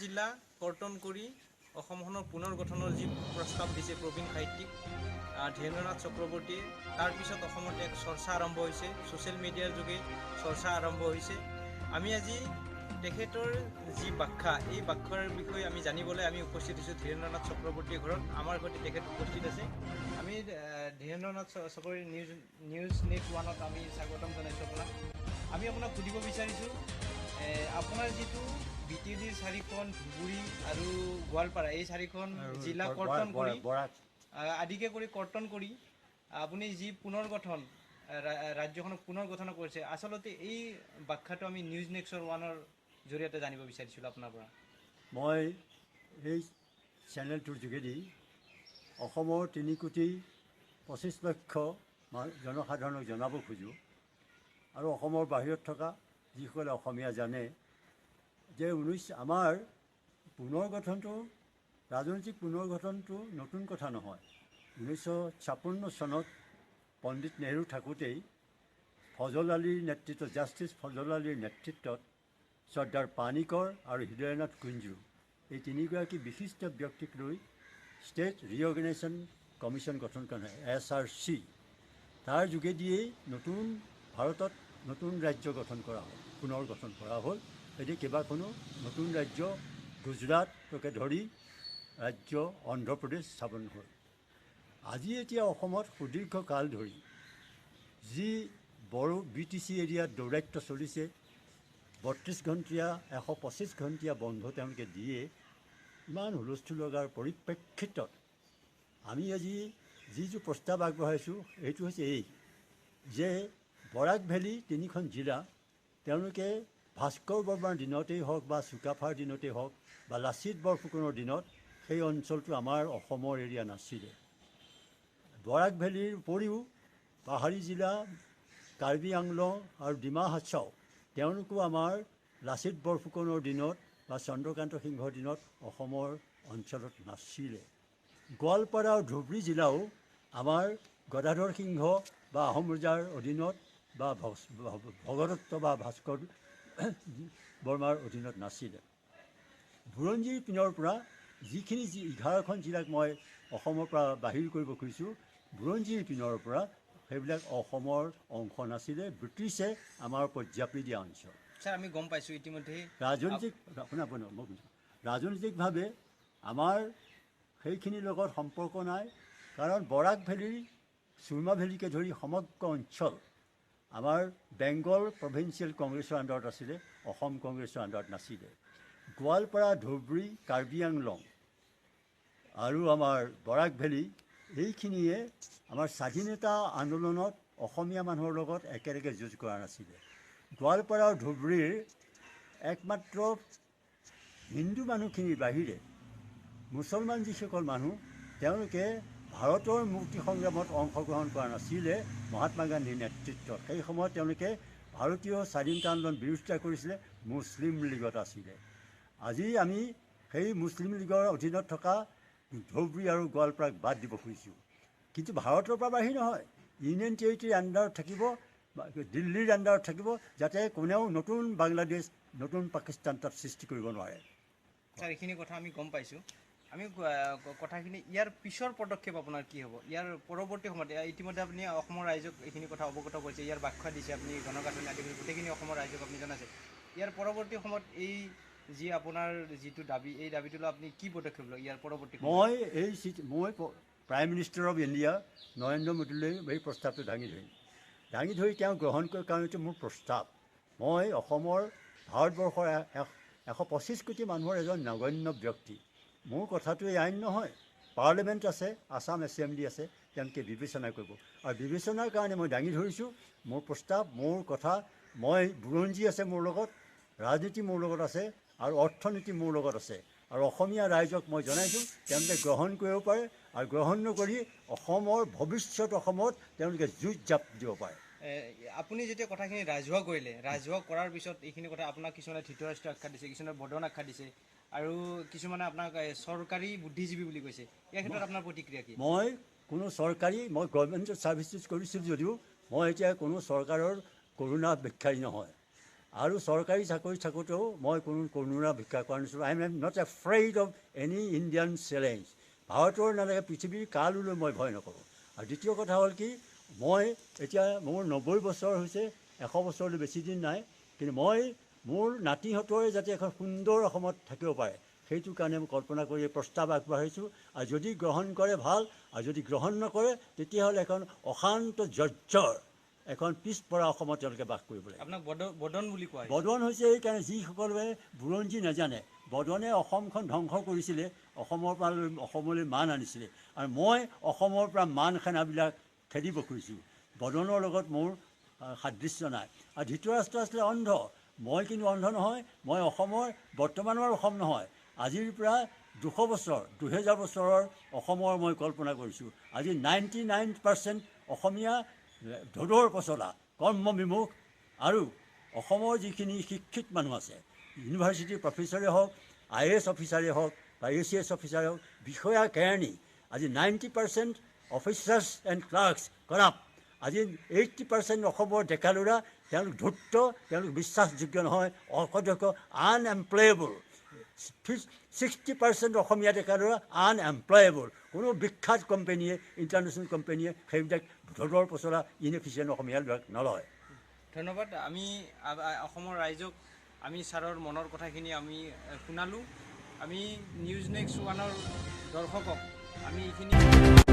জিলা কৰ্তন কৰি অসমখনৰ পুনৰ গঠনৰ যি প্ৰস্তাৱ দিছে প্ৰবীণ সাহিত্যিক ধীৰেন্দ্ৰনাথ চক্ৰৱৰ্তীয়ে, তাৰপিছত অসমত এক চৰ্চা আৰম্ভ হৈছে, ছ'চিয়েল মিডিয়াৰ যোগে চৰ্চা আৰম্ভ হৈছে। আমি আজি তেখেতৰ যি ব্যাখ্যা, এই ব্যাখ্যাৰ বিষয়ে আমি জানিবলৈ আমি উপস্থিত হৈছোঁ ধীৰেন্দ্ৰনাথ চক্ৰৱৰ্তীৰ ঘৰত। আমাৰ ঘৰতে তেখেত উপস্থিত আছে। আমি ধীৰেন্দ্ৰনাথ চক্ৰৱৰ্তী নিউজ নেট 1ত আমি স্বাগতম জনাইছোঁ আপোনাক। আমি আপোনাক সুধিব বিচাৰিছোঁ, আপোনাৰ যিটো BTDৰ 4খন ধুবুৰী আৰু গোৱালপাৰা, এই 4খন জিলা কৰ্তন কৰি আদিকে কৰি কৰ্তন কৰি আপুনি যি পুনৰ গঠন ৰাজ্যখনক পুনৰ গঠন কৰিছে, আচলতে এই ব্যাখ্যাটো আমি নিউজ নেট 1ৰ জৰিয়তে জানিব বিচাৰিছিলোঁ আপোনাৰ পৰা। মই এই চেনেলটোৰ যোগেদি অসমৰ 3,25,00,000 জনসাধাৰণক জনাব খোজোঁ, আৰু অসমৰ বাহিৰত থকা যিসকলে অসমীয়া জানে যে আমাৰ পুনৰ গঠনটো, ৰাজনৈতিক পুনৰ গঠনটো নতুন কথা নহয়। 1956 চনত পণ্ডিত নেহৰু থাকোঁতেই ফজল আলীৰ নেতৃত্বত, জাষ্টিছ ফজল আলীৰ নেতৃত্বত চৰ্দাৰ পানিকৰ আৰু হৃদয়নাথ কুঞ্জু, এই তিনিগৰাকী বিশিষ্ট ব্যক্তিক লৈ ষ্টেট ৰিঅৰ্গেনাইজেশ্যন কমিশ্যন গঠন কৰা হয়, SRC। তাৰ যোগেদিয়েই নতুন ভাৰতত নতুন ৰাজ্য গঠন কৰা হ'ল, পুনৰ গঠন কৰা হ'ল। এতিয়া কেইবাখনো নতুন ৰাজ্য, গুজৰাটকে ধৰি ৰাজ্য অন্ধ্ৰপ্ৰদেশ স্থাপন হ'ল। আজি এতিয়া অসমত সুদীৰ্ঘ কাল ধৰি যি বড়ো BTC এৰিয়াত দৌৰাত্ম্য চলিছে, 32 ঘণ্টীয়া 125 ঘণ্টীয়া বন্ধ তেওঁলোকে দিয়ে, ইমান হুলস্থুল লগাৰ পৰিপ্ৰেক্ষিতত আমি আজি যিটো প্ৰস্তাৱ আগবঢ়াইছোঁ এইটো হৈছে এই যে বৰাক ভেলী 3খন জিলা তেওঁলোকে ভাস্কৰ বৰ্মাৰ দিনতেই হওক বা চুকাফাৰ দিনতেই হওক বা লাচিত বৰফুকনৰ দিনত সেই অঞ্চলটো আমাৰ অসমৰ এৰিয়া নাছিলে। বৰাক ভেলীৰ উপৰিও পাহাৰী জিলা কাৰ্বি আংলং আৰু ডিমা হাছাও তেওঁলোকো আমাৰ লাচিত বৰফুকনৰ দিনত বা চন্দ্ৰকান্ত সিংহৰ দিনত অসমৰ অঞ্চলত নাছিলে। গোৱালপাৰা আৰু ধুবুৰী জিলাও আমাৰ গদাধৰ সিংহ বা আহোম ৰজাৰ অধীনত বা ভগদত্ত বা ভাস্কৰ বৰ্মাৰ অধীনত নাছিলে। বুৰঞ্জীৰ পিনৰ পৰা যিখিনি 11খন জিলাক মই অসমৰ পৰা বাহিৰ কৰিব খুজিছোঁ, বুৰঞ্জীৰ পিনৰ পৰা সেইবিলাক অসমৰ অংশ নাছিলে, ব্ৰিটিছে আমাৰ ওপৰত জাপি দিয়া অঞ্চল। ছাৰ, আমি গম পাইছোঁ ইতিমধ্যে ৰাজনৈতিকভাৱে আমাৰ সেইখিনিৰ লগত সম্পৰ্ক নাই, কাৰণ বৰাক ভেলীৰ, সুৰমা ভেলীকে ধৰি সমগ্ৰ অঞ্চল আমাৰ বেংগল প্ৰভিন্সিয়েল কংগ্ৰেছৰ আণ্ডাৰত আছিলে, অসম কংগ্ৰেছৰ আণ্ডাৰত নাছিলে। গোৱালপাৰা, ধুবুৰী, কাৰ্বি আংলং আৰু আমাৰ বৰাক ভেলী এইখিনিয়ে আমাৰ স্বাধীনতা আন্দোলনত অসমীয়া মানুহৰ লগত একেলগে যুঁজ কৰা নাছিলে। গোৱালপাৰা আৰু ধুবুৰীৰ একমাত্ৰ হিন্দু মানুহখিনিৰ বাহিৰে মুছলমান যিসকল মানুহ তেওঁলোকে ভাৰতৰ মুক্তি সংগ্ৰামত অংশগ্ৰহণ কৰা নাছিলে মহাত্মা গান্ধীৰ নেতৃত্বত। সেই সময়ত তেওঁলোকে ভাৰতীয় স্বাধীনতা আন্দোলন বিৰোধিতা কৰিছিলে, মুছলিম লীগত আছিলে। আজি আমি সেই মুছলিম লীগৰ অধীনত থকা ধুবুৰী আৰু গোৱালপাৰাক বাদ দিব খুজিছোঁ, কিন্তু ভাৰতৰ পৰা বাহিৰ নহয়, ইউনিয়ন টেৰিটৰীৰ আণ্ডাৰত থাকিব, দিল্লীৰ আণ্ডাৰত থাকিব, যাতে কোনেও নতুন বাংলাদেশ, নতুন পাকিস্তান তাত সৃষ্টি কৰিব নোৱাৰে। ছাৰ, এইখিনি কথা আমি গম পাইছোঁ। আমি কথাখিনি ইয়াৰ পিছৰ পদক্ষেপ আপোনাৰ কি হ'ব? ইয়াৰ পৰৱৰ্তী সময়ত ইতিমধ্যে আপুনি অসমৰ ৰাইজক এইখিনি কথা অৱগত কৰিছে, ইয়াৰ ব্যাখ্যা দিছে, আপুনি গণগাঁথনি আদি কৰি গোটেইখিনি অসমৰ ৰাইজক আপুনি জনাইছে। ইয়াৰ পৰৱৰ্তী সময়ত এই যি আপোনাৰ যিটো দাবী, এই দাবীটো লৈ আপুনি কি পদক্ষেপ লয় ইয়াৰ পৰৱৰ্তী? মই prime minister of India Narendra মোদীলৈ এই প্ৰস্তাৱটো দাঙি ধৰি তেওঁ গ্ৰহণ কৰাৰ কাৰণেতো মোৰ প্ৰস্তাৱ। মই অসমৰ, ভাৰতবৰ্ষৰ 125 কোটি মানুহৰ এজন নগণ্য ব্যক্তি। মোৰ কথাটো এই আইন নহয়, পাৰ্লিমেণ্ট আছে, আছাম এছেম্বলি আছে, তেওঁলোকে বিবেচনা কৰিব, আৰু বিবেচনাৰ কাৰণে মই দাঙি ধৰিছোঁ মোৰ প্ৰস্তাৱ, মোৰ কথা। মই বুৰঞ্জী আছে মোৰ লগত, ৰাজনীতি মোৰ লগত আছে, আৰু অৰ্থনীতি মোৰ লগত আছে, আৰু অসমীয়া ৰাইজক মই জনাইছোঁ তেওঁলোকে গ্ৰহণ কৰিব পাৰে, আৰু গ্ৰহণ নকৰি অসমৰ ভৱিষ্যত অসমত তেওঁলোকে যুঁজ জাপ দিব পাৰে। আপুনি যেতিয়া কথাখিনি ৰাজহুৱা কৰিলে, ৰাজহুৱা কৰাৰ পিছত এইখিনি কথা আপোনাক কিছুমানে ধৃতৰাষ্ট্ৰ আখ্যা দিছে, কিছুমানে বদন আখ্যা দিছে, আৰু কিছুমানে আপোনাক চৰকাৰী বুদ্ধিজীৱী বুলি কৈছে। ইয়াৰ ক্ষেত্ৰত আপোনাৰ প্ৰতিক্ৰিয়া কি? মই কোনো চৰকাৰী, মই গভৰ্ণমেণ্ট ছাৰ্ভিচেছ কৰিছিলোঁ যদিও মই এতিয়া কোনো চৰকাৰৰ কৰুণা ভিক্ষাৰী নহয়। আৰু চৰকাৰী চাকৰি থাকোঁতেও মই কোনো কৰুণা ভিক্ষা কৰা নাছিলোঁ। I am not afraid of any Indian challenge. ভাৰতৰ নালাগে পৃথিৱীৰ কাললৈ মই ভয় নকৰোঁ। আৰু দ্বিতীয় কথা হ'ল কি, মই এতিয়া মোৰ 90 বছৰ হৈছে, 100 বছৰলৈ বেছি দিন নাই, কিন্তু মই মোৰ নাতিহঁতৰে যাতে এখন সুন্দৰ অসমত থাকিব পাৰে সেইটো কাৰণে মই কল্পনা কৰি প্ৰস্তাৱ আগবাঢ়াইছোঁ। আৰু যদি গ্ৰহণ কৰে ভাল, আৰু যদি গ্ৰহণ নকৰে তেতিয়াহ'লে এখন অশান্ত জৰ্জৰ এখন পিছপৰা অসমত তেওঁলোকে বাস কৰিব লাগে। আপোনাক বদন বুলি কোৱা হৈছে। বদন হৈছে এইকাৰণে যিসকলে বুৰঞ্জী নাজানে, বদনে অসমখন ধ্বংস কৰিছিলে, অসমৰ পৰা অসমলৈ মান আনিছিলে, আৰু মই অসমৰ পৰা মান সেনাবিলাক খেদিব খুজিছোঁ। বদনৰ লগত মোৰ সাদৃশ্য নাই। আৰু ধৃতৰাষ্ট্ৰ আছিলে অন্ধ, মই কিন্তু অন্ধ নহয়। মই অসমৰ বৰ্তমানৰ অসম নহয়, আজিৰ পৰা 200 বছৰ 2000 বছৰৰ অসমৰ মই কল্পনা কৰিছোঁ। আজি 99% অসমীয়া ধোধৰ পচলা, কৰ্মবিমুখ, আৰু অসমৰ যিখিনি শিক্ষিত মানুহ আছে, ইউনিভাৰ্চিটিৰ প্ৰফেচৰে হওক, IAS অফিচাৰে হওক বা ACS অফিচাৰে হওক, বিষয়া কেৰাণী, আজি 90% অফিচাৰ্ছ এণ্ড ক্লাৰ্কছ কৰাপ্ট। আজি 80% অসমৰ ডেকা ল'ৰা তেওঁলোক ধূৰ্ত, তেওঁলোক বিশ্বাসযোগ্য নহয়, অসদক্ষ, আনএমপ্লয়েবল। 60% অসমীয়া ডেকা ল'ৰা আনএমপ্লয়েবল। কোনো বিখ্যাত কোম্পেনীয়ে, ইণ্টাৰনেশ্যনেল কোম্পেনীয়ে সেইবিলাক ধোধৰ পচলা ইনএফিচিয়েণ্ট অসমীয়া ল'ৰাক নলয়। ধন্যবাদ। আমি অসমৰ ৰাইজক আমি ছাৰৰ মনৰ কথাখিনি আমি শুনালোঁ। আমি নিউজ নেক্সট 1ৰ দৰ্শকক আমি এইখিনি